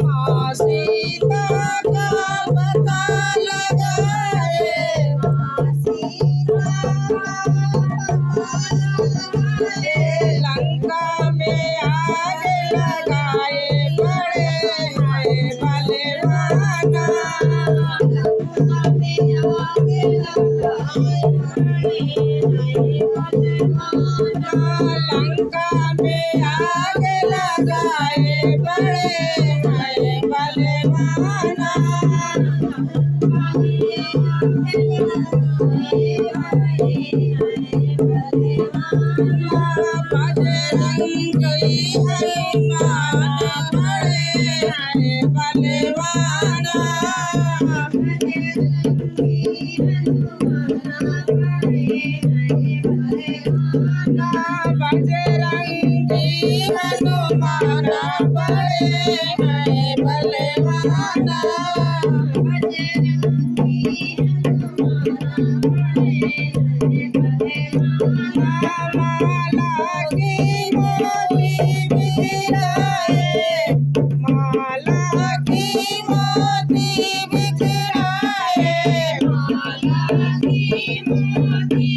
माँ सीता का पता लगाए, लंका में आग लगाए बड़े हैं बलवाना। लंका में आग लगाए बड़े हैं बलवाना। बजरंगी हनुमान बड़े हैं बलवाना। बजरंगी हनुमान बड़े हैं बलवाना। माला की मोती बिखराए, माला की मोती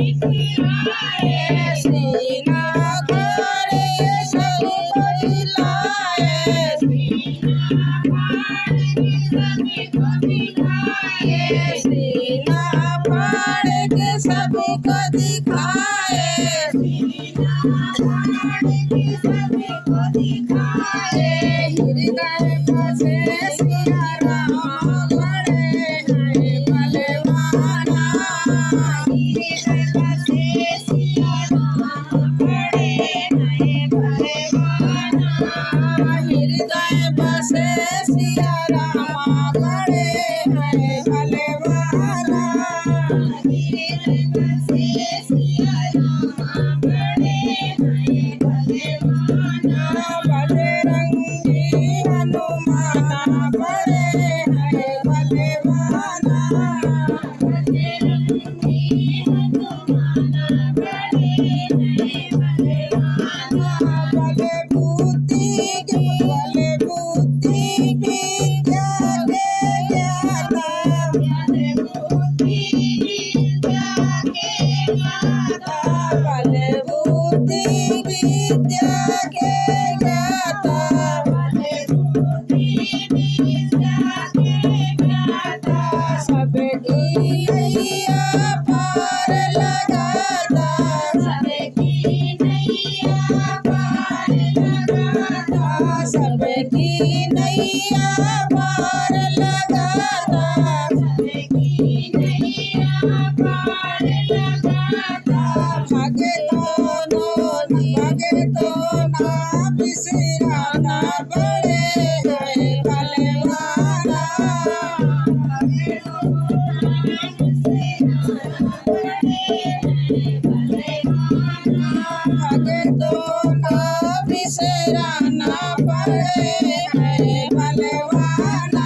बिखराए, सीना करे सब दिलाए, सीना फाड़ के सबको दिखाए, हृदय बसे सिया राम बड़े हैं बलवाना। हृदय बसे सिया राम बड़े हैं बलवाना। हृदय बसे सिया राम बड़े हैं बलवाना। बजरंगी हनुमान बड़े हैं बलवाना। बल बुद्धि की त्यागे ज्ञाता, बल बुद्धि की त्यागे ज्ञाता, सबकी नैया पार लगाता, सबकी नैया पार लगाता, सबकी नैया पार लगाता, सबकी नैया पार लगाता। भगतों ना बिसराना बड़े हैं बलवाना। भगतों ना बिसराना बड़े हैं बलवाना।